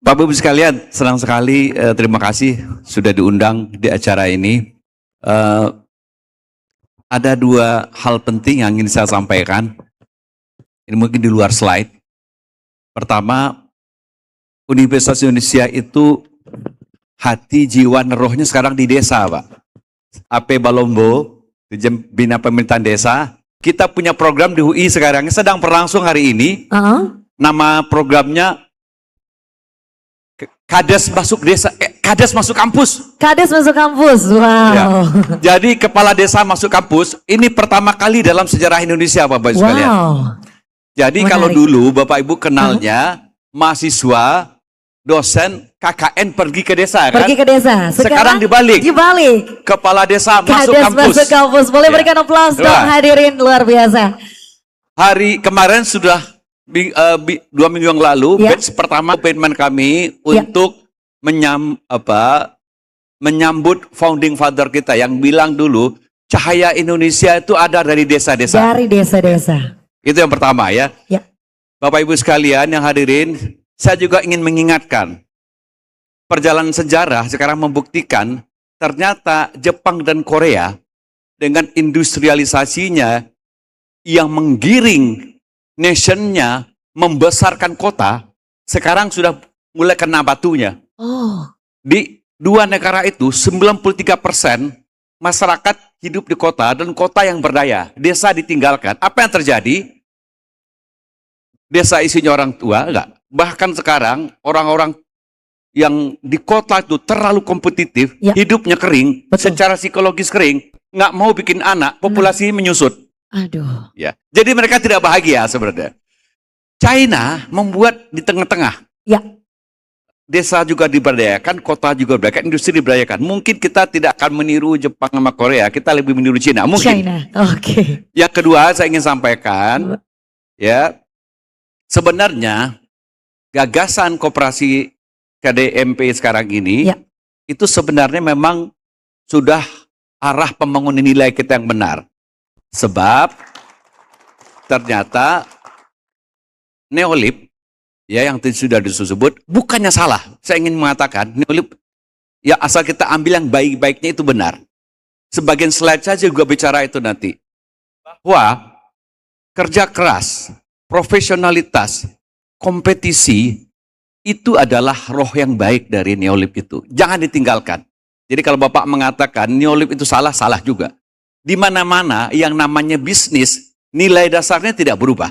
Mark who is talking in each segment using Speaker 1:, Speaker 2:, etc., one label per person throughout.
Speaker 1: Bapak Ibu sekalian, senang sekali, terima kasih sudah diundang di acara ini. Ada dua hal penting yang ingin saya sampaikan. Ini mungkin di luar slide. Pertama, Universitas Indonesia itu hati, jiwa, dan rohnya sekarang di desa, Pak. AP Balombo, di Bina Pemerintahan Desa. Kita punya program di UI sekarang, sedang berlangsung hari ini. Nama programnya Kades masuk desa, Kades masuk kampus.
Speaker 2: Kades masuk kampus, wow.
Speaker 1: Ya. Jadi kepala desa masuk kampus, ini pertama kali dalam sejarah Indonesia, Bapak Ibu sekalian. Jadi menarik. Kalau dulu Bapak Ibu kenalnya mahasiswa, dosen, KKN pergi ke desa, kan? Pergi
Speaker 2: ke desa.
Speaker 1: Sekarang dibalik. Kepala desa masuk kampus.
Speaker 2: Masuk kampus. Boleh berikan aplaus dong hadirin, luar biasa.
Speaker 1: Hari kemarin sudah 2 minggu yang lalu, batch pertama komitmen kami untuk menyambut founding father kita yang bilang dulu cahaya Indonesia itu ada dari desa-desa.
Speaker 2: Dari desa-desa.
Speaker 1: Itu yang pertama ya. Bapak Ibu sekalian yang hadirin, saya juga ingin mengingatkan perjalanan sejarah sekarang membuktikan ternyata Jepang dan Korea dengan industrialisasinya yang menggiring nationnya, membesarkan kota, sekarang sudah mulai kena batunya. Di dua negara itu 93% masyarakat hidup di kota dan kota yang berdaya, desa ditinggalkan. Apa yang terjadi? Desa isinya orang tua, enggak. Bahkan sekarang orang-orang yang di kota itu terlalu kompetitif, hidupnya kering, secara psikologis kering, nggak mau bikin anak, populasi menyusut.
Speaker 2: Aduh.
Speaker 1: Ya, jadi mereka tidak bahagia sebenarnya. China membuat di tengah-tengah. Desa juga diberdayakan, kota juga diberdayakan, industri diberdayakan. Mungkin kita tidak akan meniru Jepang sama Korea, kita lebih meniru Cina. Mungkin.
Speaker 2: China. Oke.
Speaker 1: Yang kedua saya ingin sampaikan, ya, sebenarnya gagasan koperasi KDMP sekarang ini itu sebenarnya memang sudah arah pembangunan nilai kita yang benar. Sebab ternyata neolib ya yang sudah disebut bukannya salah. Saya ingin mengatakan neolib ya asal kita ambil yang baik-baiknya itu benar. Sebagian slide saja juga bicara itu nanti. Bahwa kerja keras, profesionalitas, kompetisi itu adalah roh yang baik dari neolib itu. Jangan ditinggalkan. Jadi kalau Bapak mengatakan neolib itu salah, salah juga. Di mana-mana yang namanya bisnis, nilai dasarnya tidak berubah.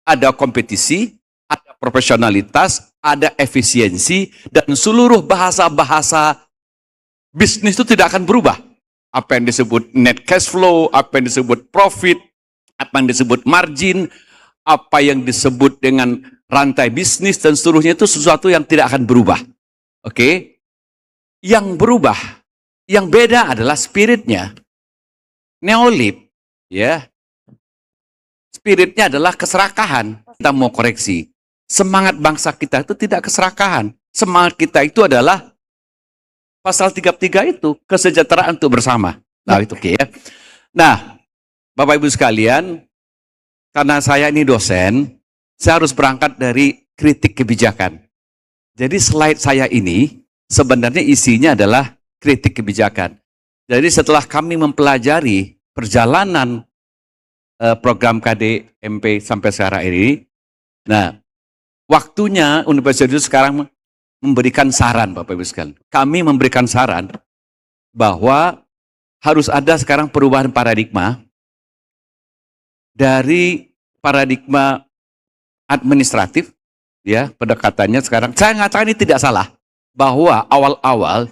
Speaker 1: Ada kompetisi, ada profesionalitas, ada efisiensi, dan seluruh bahasa-bahasa bisnis itu tidak akan berubah. Apa yang disebut net cash flow, apa yang disebut profit, apa yang disebut margin, apa yang disebut dengan rantai bisnis, dan seluruhnya itu sesuatu yang tidak akan berubah. Oke? Yang berubah, yang beda adalah spiritnya. Neolib, ya, spiritnya adalah keserakahan. Kita mau koreksi. Semangat bangsa kita itu tidak keserakahan. Semangat kita itu adalah pasal 33 itu, kesejahteraan untuk bersama. Nah, itu oke ya. Nah, Bapak Ibu sekalian, karena saya ini dosen, saya harus berangkat dari kritik kebijakan. Jadi slide saya ini sebenarnya isinya adalah kritik kebijakan. Jadi setelah kami mempelajari perjalanan program KDMP sampai sekarang ini, nah waktunya Universitas itu sekarang memberikan saran, Bapak Ibu sekalian. Kami memberikan saran bahwa harus ada sekarang perubahan paradigma dari paradigma administratif, ya pendekatannya sekarang. Saya mengatakan ini tidak salah, bahwa awal-awal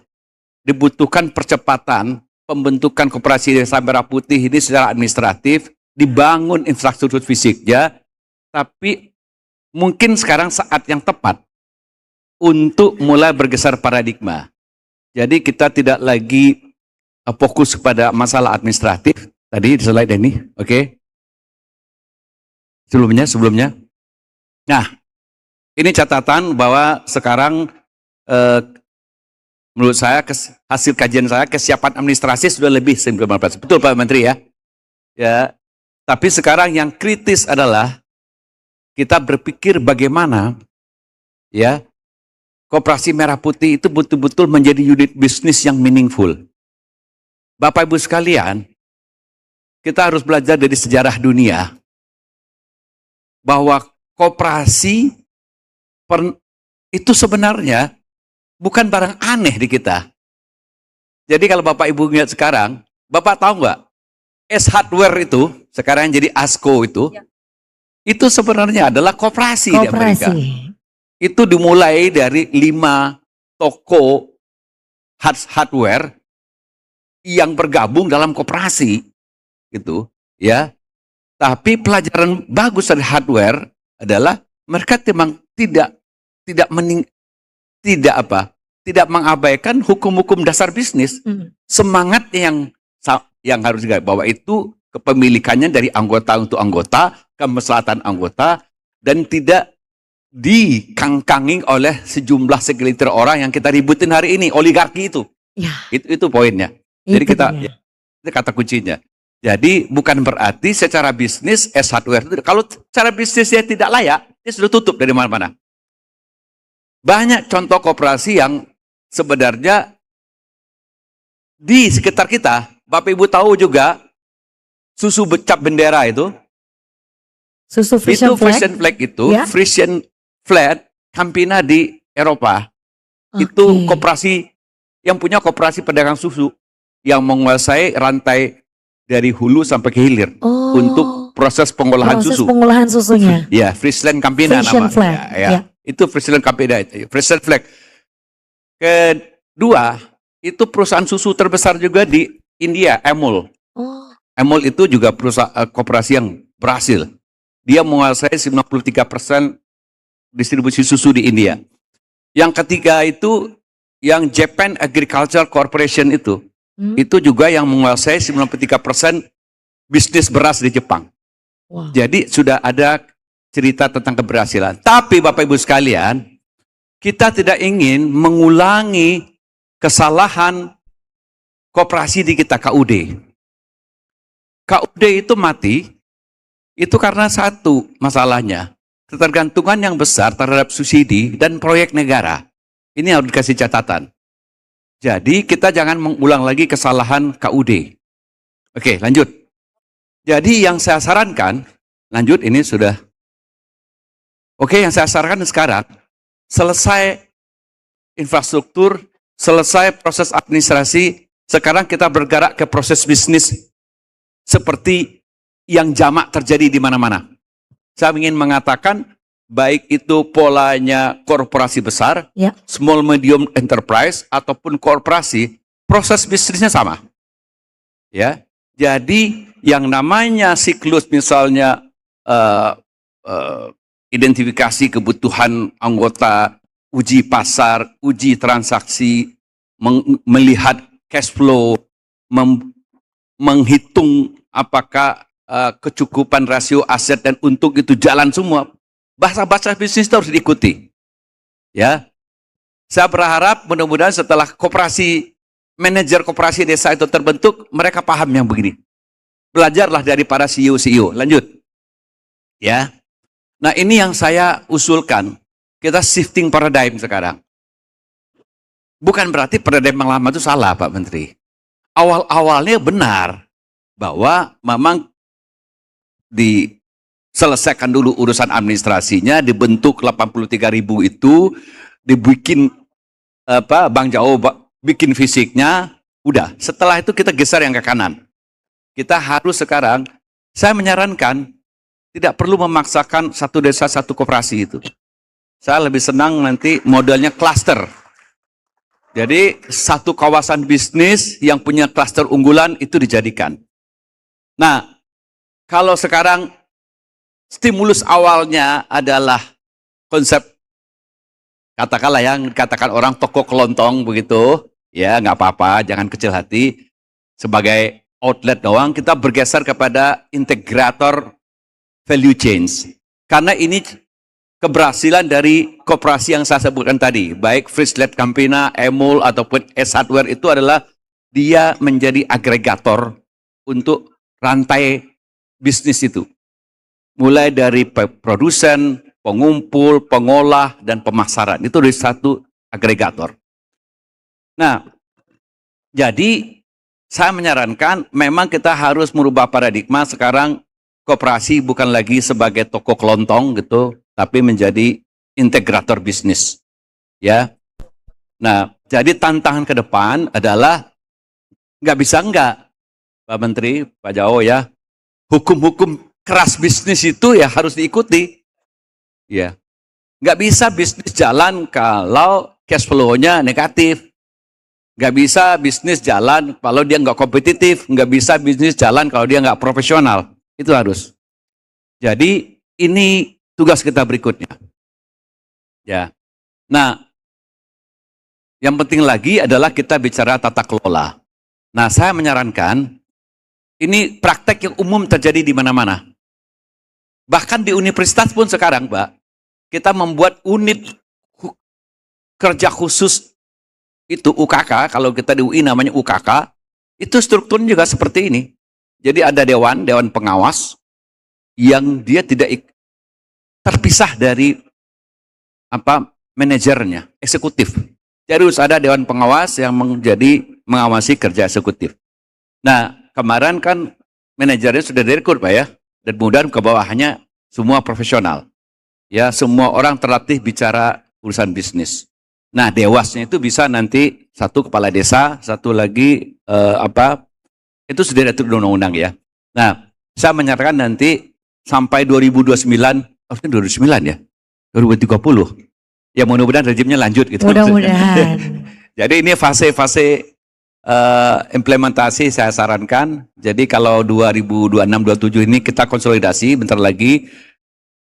Speaker 1: dibutuhkan percepatan pembentukan koperasi desa Merah Putih ini secara administratif, dibangun infrastruktur fisiknya, tapi mungkin sekarang saat yang tepat untuk mulai bergeser paradigma. Jadi kita tidak lagi fokus pada masalah administratif, tadi di slide ini, oke? Sebelumnya. Nah, ini catatan bahwa sekarang menurut saya hasil kajian saya kesiapan administrasi sudah lebih 19%. Betul Pak Menteri ya? Ya. Tapi sekarang yang kritis adalah kita berpikir bagaimana ya Koperasi Merah Putih itu betul-betul menjadi unit bisnis yang meaningful. Bapak Ibu sekalian, kita harus belajar dari sejarah dunia bahwa koperasi itu sebenarnya bukan barang aneh di kita. Jadi kalau Bapak Ibu lihat sekarang, Bapak tahu nggak? S-Hardware itu, sekarang jadi ASKO itu sebenarnya adalah koperasi di Amerika. Itu dimulai dari 5 toko hardware yang bergabung dalam koperasi, gitu, ya. Tapi pelajaran bagus dari hardware adalah mereka memang tidak mengabaikan hukum-hukum dasar bisnis. Semangat yang harus dibawa itu kepemilikannya dari anggota untuk anggota, kemaslahatan anggota, dan tidak dikangkangi oleh sejumlah segelintir orang yang kita ributin hari ini, oligarki itu. Ya. Itu poinnya. Jadi itu kata kuncinya. Jadi bukan berarti secara bisnis S-Hardware itu, kalau secara bisnisnya tidak layak, dia sudah tutup dari mana-mana. Banyak contoh koperasi yang sebenarnya di sekitar kita, Bapak Ibu tahu juga susu cap bendera itu.
Speaker 2: Susu Frisian
Speaker 1: Flag itu, ya? Frisian Flag, Campina di Eropa. Itu koperasi yang punya koperasi pedagang susu yang menguasai rantai dari hulu sampai ke hilir untuk proses pengolahan susu.
Speaker 2: Proses pengolahan susunya.
Speaker 1: Ya, Frisian Campina namanya. Ya. Itu Frisian Campina itu, Frisian Flag. Kedua, itu perusahaan susu terbesar juga di India, Amul. Amul itu juga perusahaan koperasi yang berhasil. Dia menguasai 93% distribusi susu di India. Yang ketiga itu yang Japan Agriculture Corporation itu juga yang menguasai 93% bisnis beras di Jepang. Wow. Jadi sudah ada cerita tentang keberhasilan. Tapi Bapak Ibu sekalian, kita tidak ingin mengulangi kesalahan koperasi di kita, KUD. KUD itu mati, itu karena satu masalahnya, ketergantungan yang besar terhadap subsidi dan proyek negara. Ini harus dikasih catatan. Jadi kita jangan mengulang lagi kesalahan KUD. Oke, lanjut. Jadi yang saya sarankan, lanjut ini sudah. Oke, yang saya sarankan sekarang, selesai infrastruktur, selesai proses administrasi, sekarang kita bergerak ke proses bisnis seperti yang jamak terjadi di mana-mana. Saya ingin mengatakan, baik itu polanya korporasi besar, small medium enterprise, ataupun korporasi, proses bisnisnya sama. Ya, jadi yang namanya siklus misalnya identifikasi kebutuhan anggota, uji pasar, uji transaksi, melihat cash flow, menghitung apakah kecukupan rasio aset dan untung itu jalan semua. Bahasa-bahasa bisnis itu harus diikuti. Ya, saya berharap mudah-mudahan setelah koperasi, manajer koperasi desa itu terbentuk, mereka paham yang begini. Belajarlah dari para CEO. Lanjut. Ya. Nah, ini yang saya usulkan. Kita shifting paradigm sekarang. Bukan berarti paradigm yang lama itu salah, Pak Menteri. Awal-awalnya benar bahwa memang diselesaikan dulu urusan administrasinya, dibentuk 83.000 itu, dibikin Bang Jauh bikin fisiknya, udah. Setelah itu kita geser yang ke kanan. Kita harus sekarang, saya menyarankan tidak perlu memaksakan satu desa satu koperasi itu. Saya lebih senang nanti modelnya klaster. Jadi satu kawasan bisnis yang punya klaster unggulan itu dijadikan. Nah, kalau sekarang stimulus awalnya adalah konsep, katakanlah yang katakan orang toko kelontong begitu, ya nggak apa-apa, jangan kecil hati. Sebagai outlet doang, kita bergeser kepada integrator value chains. Karena ini keberhasilan dari koperasi yang saya sebutkan tadi, baik Frieslet Campina, Amul, ataupun S-Hardware itu adalah dia menjadi agregator untuk rantai bisnis itu. Mulai dari produsen, pengumpul, pengolah, dan pemasaran. Itu dari satu agregator. Nah, jadi saya menyarankan memang kita harus merubah paradigma sekarang koperasi bukan lagi sebagai toko kelontong gitu, tapi menjadi integrator bisnis. Ya. Nah, jadi tantangan ke depan adalah nggak bisa enggak, Pak Menteri, Pak Jawo ya, hukum-hukum keras bisnis itu ya harus diikuti. Ya, nggak bisa bisnis jalan kalau cash flow-nya negatif. Nggak bisa bisnis jalan kalau dia nggak kompetitif. Nggak bisa bisnis jalan kalau dia nggak profesional. Itu harus. Jadi ini tugas kita berikutnya. Ya. Nah, yang penting lagi adalah kita bicara tata kelola. Nah, saya menyarankan ini praktek yang umum terjadi di mana-mana. Bahkan di universitas pun sekarang, Mbak, kita membuat unit kerja khusus itu UKK, kalau kita di UI namanya UKK, itu strukturnya juga seperti ini. Jadi ada dewan pengawas yang dia tidak terpisah dari manajernya, eksekutif. Jadi harus ada dewan pengawas yang mengawasi kerja eksekutif. Nah, kemarin kan manajernya sudah direkrut, Pak ya, dan kemudian ke bawahnya semua profesional. Ya, semua orang terlatih bicara urusan bisnis. Nah, dewasnya itu bisa nanti satu kepala desa, satu lagi itu sudah diatur undang-undang ya. Nah, saya menyarankan nanti sampai 2029, harusnya 2029 ya, 2030. Ya mudah-mudahan rejimnya lanjut gitu.
Speaker 2: Mudah-mudahan.
Speaker 1: Jadi ini fase-fase implementasi saya sarankan. Jadi kalau 2026-27 ini kita konsolidasi bentar lagi.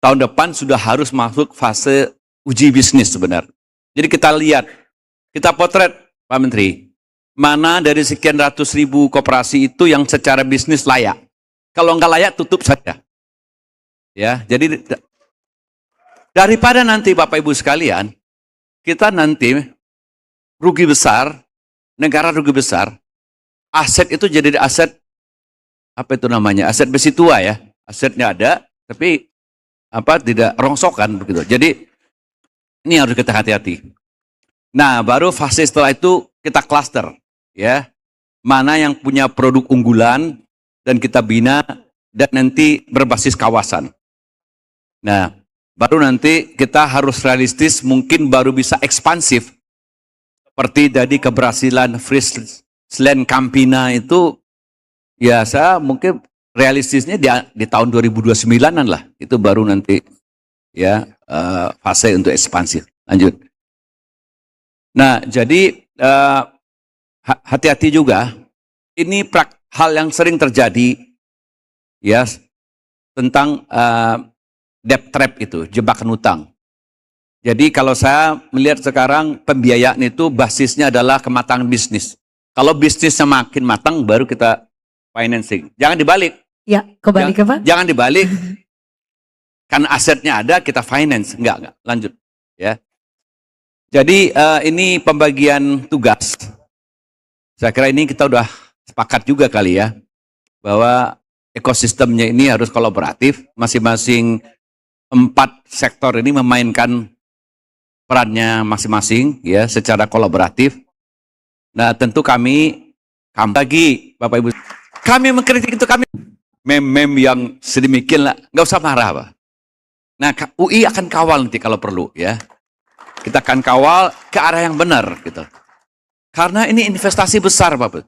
Speaker 1: Tahun depan sudah harus masuk fase uji bisnis sebenarnya. Jadi kita lihat, kita potret Pak Menteri, mana dari sekian ratus ribu koperasi itu yang secara bisnis layak. Kalau nggak layak tutup saja. Ya, jadi daripada nanti Bapak Ibu sekalian, kita nanti rugi besar, negara rugi besar, aset itu jadi aset, apa itu namanya, aset besi tua ya, asetnya ada, tapi tidak rongsokan begitu. Jadi ini harus kita hati-hati. Nah, baru fase setelah itu kita cluster, ya, mana yang punya produk unggulan dan kita bina dan nanti berbasis kawasan. Nah, baru nanti kita harus realistis, mungkin baru bisa ekspansif. Seperti tadi keberhasilan Friesland Campina itu, ya saya mungkin realistisnya di tahun 2029-an lah. Itu baru nanti ya fase untuk ekspansif. Lanjut. Nah, jadi hati-hati juga. Ini hal yang sering terjadi ya tentang debt trap itu, jebakan utang. Jadi kalau saya melihat sekarang pembiayaan itu basisnya adalah kematangan bisnis. Kalau bisnisnya makin matang baru kita financing. Jangan dibalik.
Speaker 2: Ya, kembali ke Pak.
Speaker 1: Jangan dibalik. Karena asetnya ada kita finance. Enggak. Lanjut. Ya. Jadi ini pembagian tugas. Saya kira ini kita udah sepakat juga kali ya. Bahwa ekosistemnya ini harus kolaboratif. Masing-masing 4 sektor ini memainkan perannya masing-masing ya secara kolaboratif. Nah tentu kami lagi Bapak Ibu, kami mengkritik itu kami mem yang sedemikian lah, nggak usah marah Pak. Nah UI akan kawal nanti kalau perlu ya, kita akan kawal ke arah yang benar gitu. Karena ini investasi besar Bapak,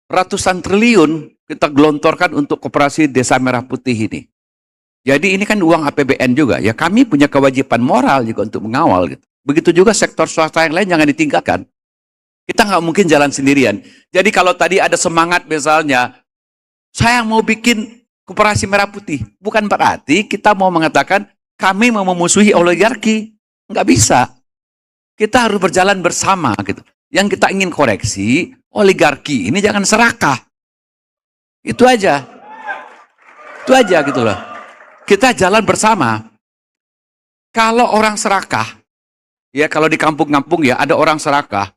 Speaker 1: ratusan triliun kita gelontorkan untuk koperasi Desa Merah Putih ini. Jadi ini kan uang APBN juga, ya kami punya kewajiban moral juga untuk mengawal gitu. Begitu juga sektor swasta yang lain jangan ditinggalkan. Kita nggak mungkin jalan sendirian. Jadi kalau tadi ada semangat misalnya, saya mau bikin koperasi Merah Putih, bukan berarti kita mau mengatakan kami mau memusuhi oligarki. Nggak bisa. Kita harus berjalan bersama gitu. Yang kita ingin koreksi, oligarki ini jangan serakah. Itu aja. Itu aja gitu loh. Kita jalan bersama. Kalau orang serakah, ya kalau di kampung-kampung ya ada orang serakah,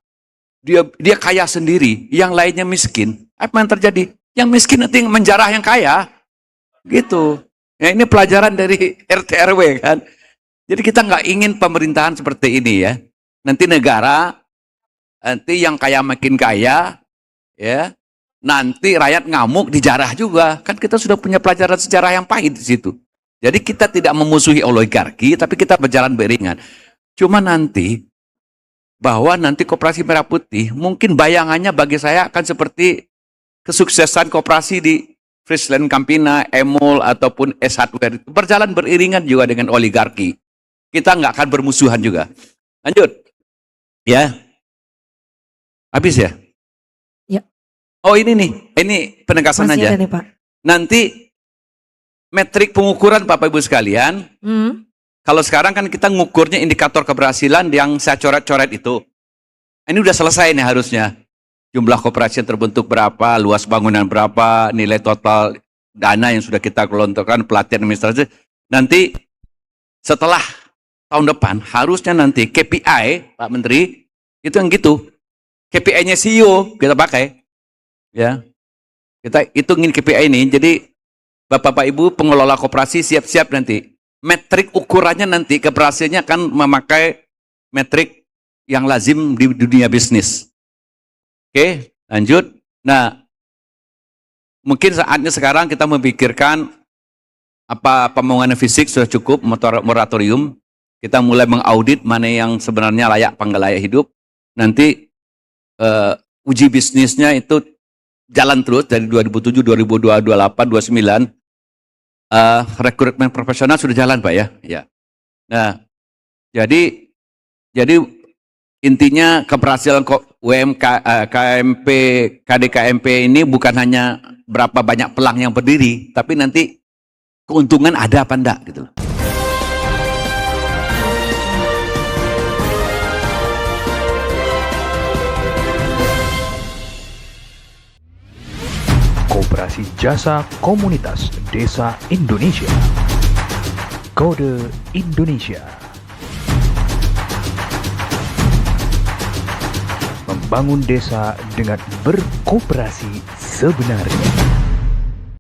Speaker 1: dia kaya sendiri, yang lainnya miskin. Apa yang terjadi? Yang miskin nanti menjarah yang kaya, gitu. Ya ini pelajaran dari RT RW kan. Jadi kita nggak ingin pemerintahan seperti ini ya. nanti negara, nanti yang kaya makin kaya, ya, nanti rakyat ngamuk dijarah juga. Kan kita sudah punya pelajaran sejarah yang pahit di situ. Jadi kita tidak memusuhi oligarki, tapi kita berjalan beriringan. Cuma nanti, bahwa nanti koperasi merah putih, mungkin bayangannya bagi saya akan seperti kesuksesan koperasi di Friesland Campina, Emol, ataupun S Hardware. Berjalan beriringan juga dengan oligarki. Kita nggak akan bermusuhan juga. Lanjut. Ya. Habis ya?
Speaker 2: Ya.
Speaker 1: Oh ini nih, ini penegasan
Speaker 2: Masih
Speaker 1: aja.
Speaker 2: ada nih, Pak.
Speaker 1: Nanti metrik pengukuran Bapak Ibu sekalian, kalau sekarang kan kita ngukurnya indikator keberhasilan yang saya coret-coret itu. Ini udah selesai nih harusnya. Jumlah koperasi yang terbentuk berapa, luas bangunan berapa, nilai total dana yang sudah kita gelontorkan, pelatihan administrasi. Nanti setelah tahun depan harusnya nanti KPI Pak Menteri itu yang gitu. KPI-nya CEO kita pakai. Ya. Kita hitungin KPI ini. Jadi Bapak Ibu pengelola koperasi siap-siap nanti. Metrik ukurannya nanti keberhasilannya akan memakai metrik yang lazim di dunia bisnis. Oke, lanjut. Nah, mungkin saatnya sekarang kita memikirkan apa pembangunan fisik sudah cukup, moratorium. Kita mulai mengaudit mana yang sebenarnya layak apa nggak layak hidup. Nanti uji bisnisnya itu jalan terus dari 2007, 2002, 2028, 2029. Rekrutmen profesional sudah jalan Pak ya. Ya. Nah, jadi intinya keberhasilan KMP, KDKMP ini bukan hanya berapa banyak pelang yang berdiri, tapi nanti keuntungan ada apa enggak gitu loh.
Speaker 3: Koperasi Jasa Komunitas Desa Indonesia. Kode Indonesia. Membangun desa dengan berkoperasi sebenarnya.